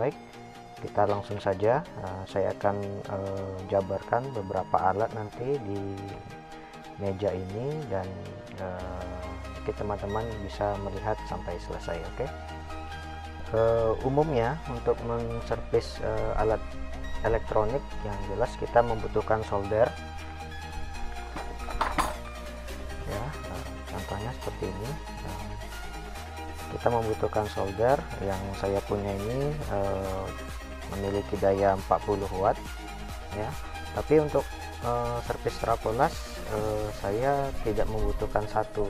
baik, kita langsung saja. Saya akan jabarkan beberapa alat nanti di meja ini, dan teman-teman bisa melihat sampai selesai. Oke. Umumnya untuk menservis alat elektronik yang jelas kita membutuhkan solder ya. Contohnya seperti ini. Kita membutuhkan solder. Yang saya punya ini memiliki daya 40 watt ya. Tapi untuk servis Trapolas saya tidak membutuhkan satu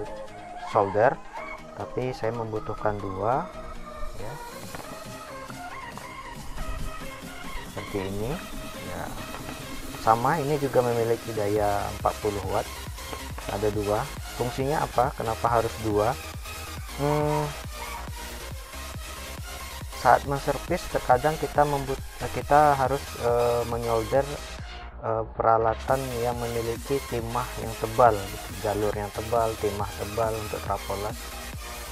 solder, tapi saya membutuhkan dua ya, seperti ini ya. Sama, ini juga memiliki daya 40 watt, ada dua. Fungsinya apa, kenapa harus dua? Saat menservis terkadang kita harus menyolder peralatan yang memiliki timah yang tebal, jalur yang tebal, timah tebal untuk Trapolas,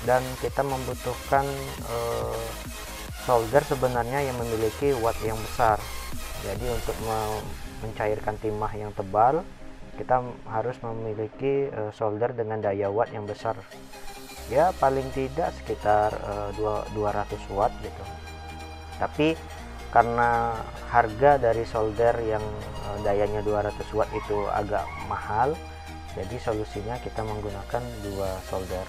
dan kita membutuhkan solder sebenarnya yang memiliki watt yang besar. Jadi untuk mencairkan timah yang tebal, kita harus memiliki solder dengan daya watt yang besar ya, paling tidak sekitar 200 watt gitu. Tapi karena harga dari solder yang dayanya 200 watt itu agak mahal, jadi solusinya kita menggunakan dua solder.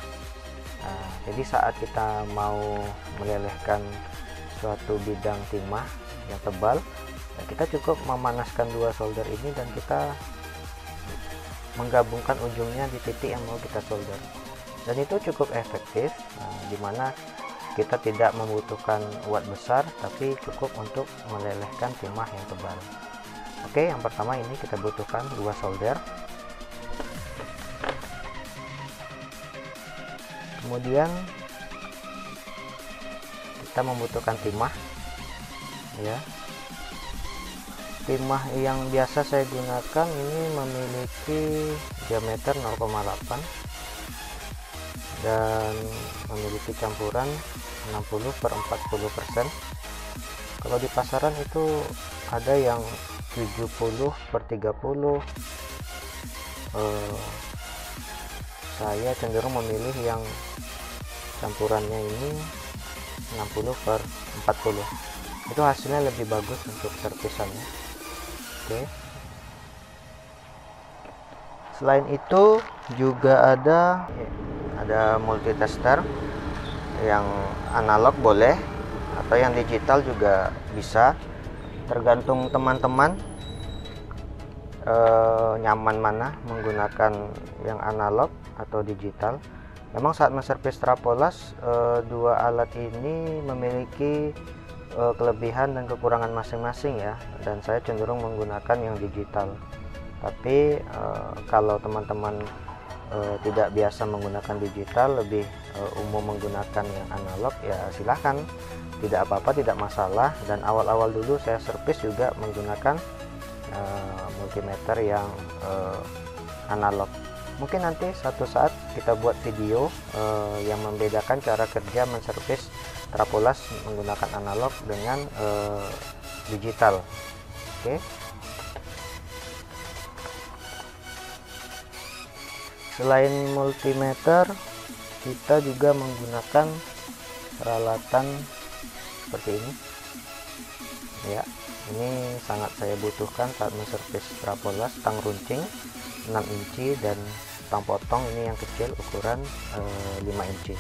Jadi saat kita mau melelehkan suatu bidang timah yang tebal, kita cukup memanaskan dua solder ini dan kita menggabungkan ujungnya di titik yang mau kita solder, dan itu cukup efektif, dimana kita tidak membutuhkan watt besar tapi cukup untuk melelehkan timah yang tebal. Oke, yang pertama ini kita butuhkan dua solder. Kemudian kita membutuhkan timah ya. Timah yang biasa saya gunakan ini memiliki diameter 0,8 dan memiliki campuran 60/40%. Kalau di pasaran itu ada yang 70/30. Saya cenderung memilih yang campurannya ini 60/40. Itu hasilnya lebih bagus untuk servisannya. Oke. Selain itu juga ada multitester yang analog boleh, atau yang digital juga bisa, tergantung teman-teman nyaman mana menggunakan yang analog atau digital. Memang saat menservis Trapolas dua alat ini memiliki kelebihan dan kekurangan masing-masing ya, dan saya cenderung menggunakan yang digital. Tapi kalau teman-teman tidak biasa menggunakan digital, lebih umum menggunakan yang analog, ya silahkan, tidak apa-apa, tidak masalah. Dan awal-awal dulu saya servis juga menggunakan multimeter yang analog. Mungkin nanti suatu saat kita buat video yang membedakan cara kerja menservis Trapolas menggunakan analog dengan digital. Oke. Selain multimeter, kita juga menggunakan peralatan seperti ini ya. Ini sangat saya butuhkan saat menservis Trapolas, tang runcing 6 inci dan tang potong ini yang kecil ukuran 5 inci.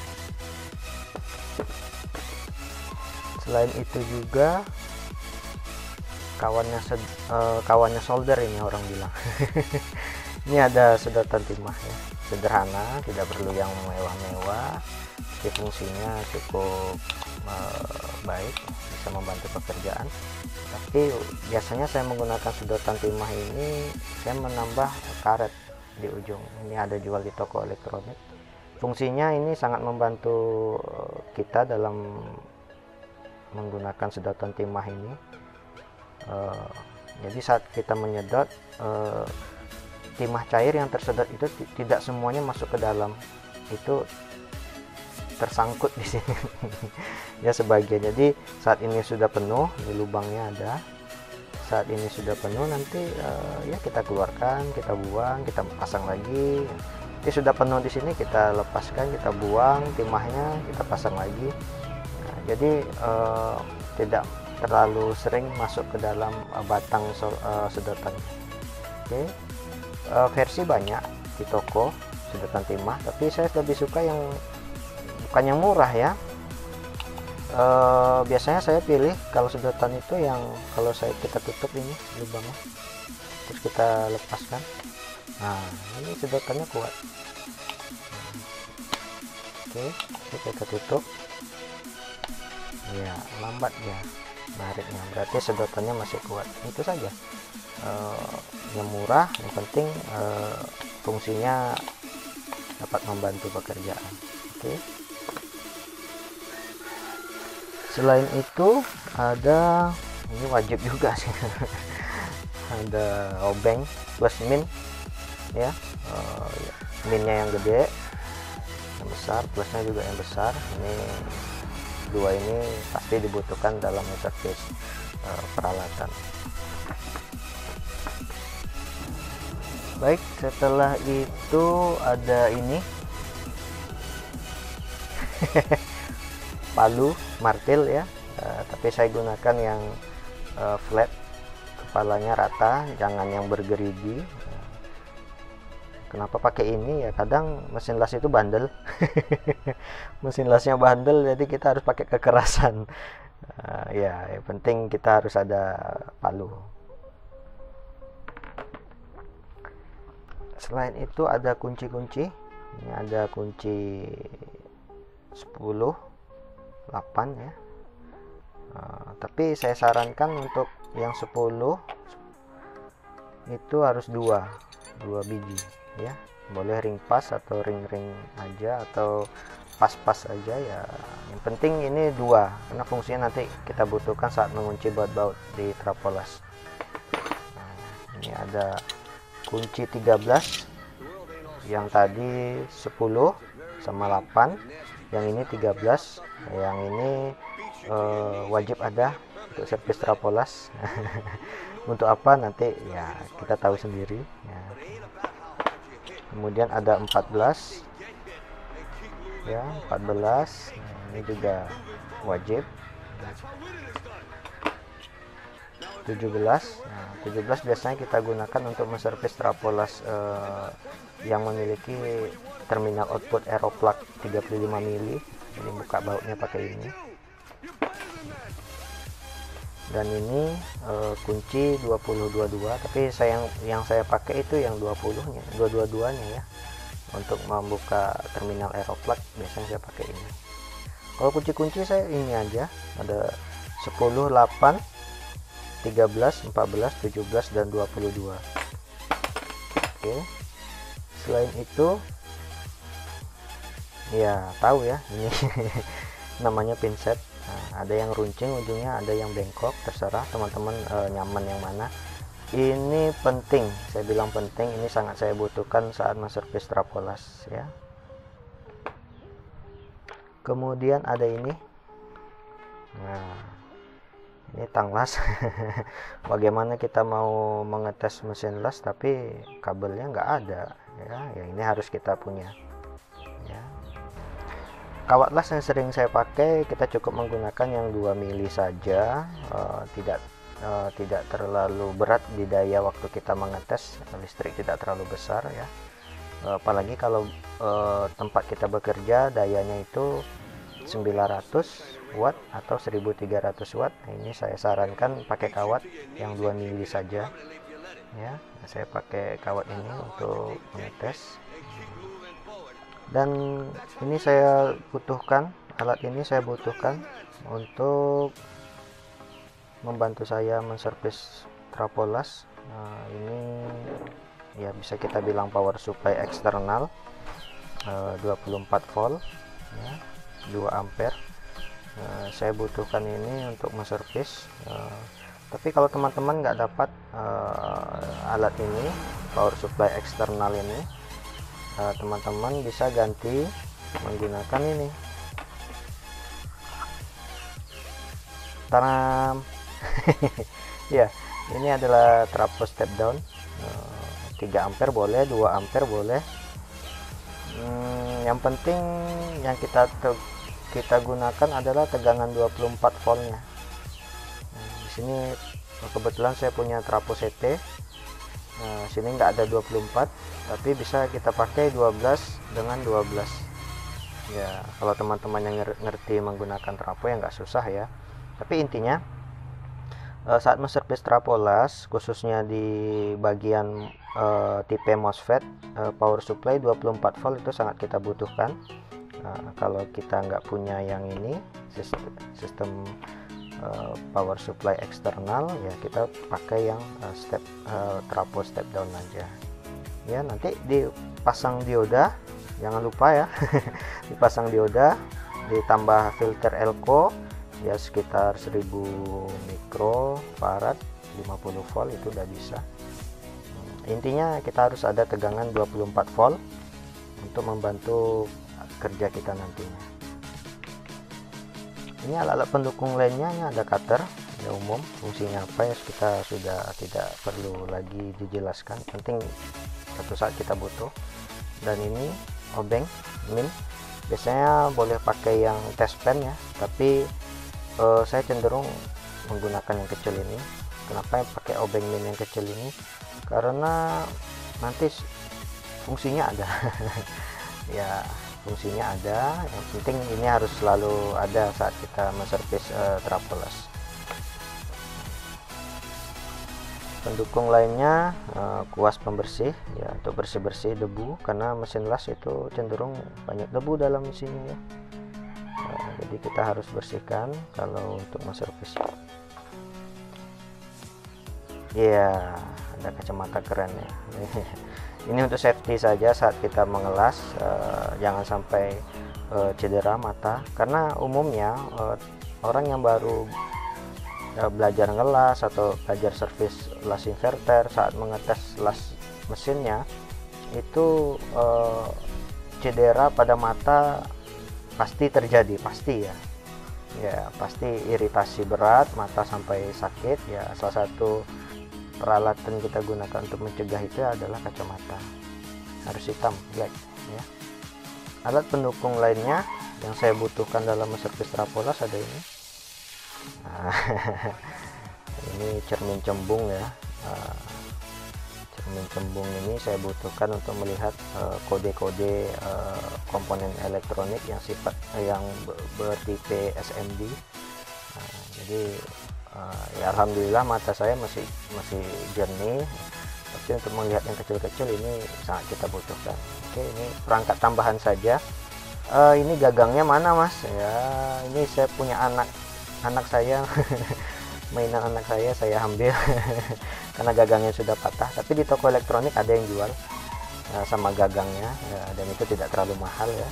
Selain itu juga kawannya solder ini orang bilang. Ini ada sedotan timah ya, sederhana, tidak perlu yang mewah-mewah, tapi fungsinya cukup baik, bisa membantu pekerjaan. Tapi biasanya saya menggunakan sedotan timah ini, saya menambah karet di ujung. Ini ada jual di toko elektronik. Fungsinya ini sangat membantu kita dalam menggunakan sedotan timah ini. Jadi saat kita menyedot, timah cair yang tersedot itu tidak semuanya masuk ke dalam, itu tersangkut di sini ya sebagian. Jadi saat ini sudah penuh, di lubangnya ada. Saat ini sudah penuh, nanti ya kita keluarkan, kita buang, kita pasang lagi. Ini sudah penuh di sini, kita lepaskan, kita buang timahnya, kita pasang lagi. Nah, jadi tidak terlalu sering masuk ke dalam batang sedotan. Oke. Versi banyak di toko sedotan timah, tapi saya lebih suka yang bukan yang murah ya. Biasanya saya pilih kalau sedotan itu yang kalau kita tutup ini lubangnya, terus kita lepaskan. Nah, ini sedotannya kuat. Oke, kita tutup. Ya, lambat ya nariknya, berarti sedotannya masih kuat. Itu saja. Yang murah, yang penting fungsinya dapat membantu pekerjaan. Oke. Selain itu ada, ini wajib juga sih ada obeng plus min ya, minnya yang gede, yang besar, plusnya juga yang besar. Ini dua ini pasti dibutuhkan dalam servis peralatan. Baik, setelah itu ada ini palu martil ya, tapi saya gunakan yang flat, kepalanya rata, jangan yang bergerigi. Kenapa pakai ini ya, kadang mesin las itu bandel mesin lasnya bandel, jadi kita harus pakai kekerasan. Ya, yang penting kita harus ada palu. Selain itu ada kunci-kunci. Ini ada kunci 10 8 ya. Tapi saya sarankan untuk yang 10 itu harus 2 biji ya. Boleh ring pas atau ring-ring aja atau pas-pas aja ya. Yang penting ini 2, karena fungsinya nanti kita butuhkan saat mengunci baut-baut di trapolas. Nah, ini ada kunci 13, yang tadi 10 sama 8, yang ini 13, yang ini wajib ada untuk servis trapolas. Untuk apa nanti ya kita tahu sendiri ya. Kemudian ada 14 ya, 14. Nah, ini juga wajib. 17. Nah, 17 biasanya kita gunakan untuk menservis trapolas yang memiliki terminal output aeroplug 35 mili. Ini buka bautnya pakai ini. Dan ini kunci 2022, tapi yang saya pakai itu yang 20-nya, 222-nya ya. Untuk membuka terminal aeroplug biasanya saya pakai ini. Kalau kunci-kunci saya ini aja, ada 10, 8, 13, 14, 17 dan 22. Oke. Selain itu ya tahu ya, ini namanya pinset. Nah, ada yang runcing ujungnya, ada yang bengkok, terserah teman-teman nyaman yang mana. Ini penting, saya bilang penting, ini sangat saya butuhkan saat menservis trapolas ya. Kemudian ada ini. Nah, ini tang las. Bagaimana kita mau mengetes mesin las tapi kabelnya nggak ada ya, ini harus kita punya ya. Kawat las yang sering saya pakai, kita cukup menggunakan yang 2 mili saja, tidak terlalu berat di daya waktu kita mengetes, listrik tidak terlalu besar ya. Apalagi kalau tempat kita bekerja dayanya itu 900 watt atau 1300 watt. Nah, ini saya sarankan pakai kawat yang 2 mili saja ya. Saya pakai kawat ini untuk mengetes. Dan ini saya butuhkan, alat ini saya butuhkan untuk membantu saya menservis trapolas. Nah, ini ya bisa kita bilang power supply eksternal 24 volt ya, 2 ampere. Saya butuhkan ini untuk menservis. Tapi kalau teman-teman nggak dapat alat ini, power supply eksternal ini, teman-teman bisa ganti menggunakan ini tanam. Ya, ini adalah trafo step down, 3 ampere boleh, 2 ampere boleh. Yang penting yang kita gunakan adalah tegangan 24 voltnya. Di sini kebetulan saya punya trafo CT. Sini nggak ada 24, tapi bisa kita pakai 12 dengan 12. Ya, kalau teman-teman yang ngerti menggunakan trafo ya nggak susah ya. Tapi intinya saat menservis trafo las, khususnya di bagian tipe MOSFET, power supply 24 volt itu sangat kita butuhkan. Kalau kita nggak punya yang ini, sistem power supply eksternal, ya kita pakai yang trafo step down aja ya. Nanti dipasang dioda, jangan lupa ya. Dipasang dioda, ditambah filter elko ya sekitar 1000 mikrofarad, 50 volt itu udah bisa. Intinya kita harus ada tegangan 24 volt untuk membantu kerja kita nantinya. Ini alat-alat pendukung lainnya, ini ada cutter ya, umum fungsinya apa ya kita sudah tidak perlu lagi dijelaskan, penting satu saat kita butuh. Dan ini obeng min, biasanya boleh pakai yang test pen ya, tapi saya cenderung menggunakan yang kecil ini. Kenapa pakai obeng min yang kecil ini? Karena nanti fungsinya ada. Ya, fungsinya ada, yang penting ini harus selalu ada saat kita menservis trafo las. Pendukung lainnya kuas pembersih ya, untuk bersih-bersih debu, karena mesin las itu cenderung banyak debu dalam mesinnya ya. Jadi kita harus bersihkan kalau untuk menservis. Ya, ada kacamata keren ya. Ini untuk safety saja saat kita mengelas, jangan sampai cedera mata, karena umumnya orang yang baru belajar ngelas atau belajar servis las inverter, saat mengetes las mesinnya itu cedera pada mata pasti terjadi, pasti ya. Ya, pasti iritasi berat, mata sampai sakit ya. Salah satu peralatan kita gunakan untuk mencegah itu adalah kacamata, harus hitam, black ya. Alat pendukung lainnya yang saya butuhkan dalam menservis trafo las ada ini. Ini cermin cembung ya. Cermin cembung ini saya butuhkan untuk melihat kode-kode komponen elektronik yang yang bertipe SMD. Jadi ya alhamdulillah mata saya masih jernih, tapi untuk melihat yang kecil-kecil ini sangat kita butuhkan. Oke, ini perangkat tambahan saja. Ini gagangnya mana mas ya? Ini saya punya anak saya. Mainan anak saya ambil karena gagangnya sudah patah, tapi di toko elektronik ada yang jual sama gagangnya ya, dan itu tidak terlalu mahal ya.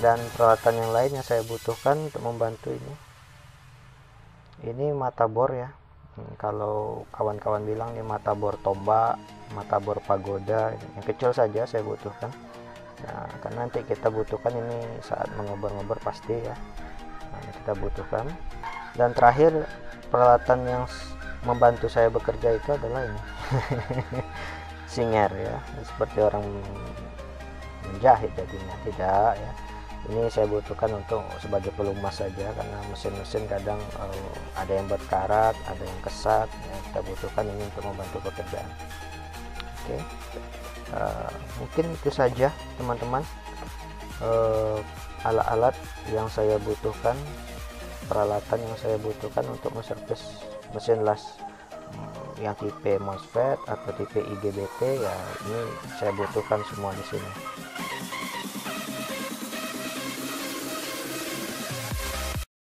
Dan peralatan yang lain yang saya butuhkan untuk membantu ini mata bor ya. Kalau kawan-kawan bilang ini mata bor tombak, mata bor pagoda, yang kecil saja saya butuhkan. Nah, karena nanti kita butuhkan ini saat mengobar-ngobar pasti ya. Nah, kita butuhkan. Dan terakhir peralatan yang membantu saya bekerja itu adalah ini. Singer ya, seperti orang menjahit jadinya, tidak ya. Ini saya butuhkan untuk sebagai pelumas saja, karena mesin-mesin kadang ada yang berkarat, ada yang kesat ya, kita butuhkan ini untuk membantu pekerjaan. Oke, mungkin itu saja teman-teman, alat-alat yang saya butuhkan, peralatan yang saya butuhkan untuk menservis mesin las yang tipe MOSFET atau tipe IGBT ya, ini saya butuhkan semua di sini.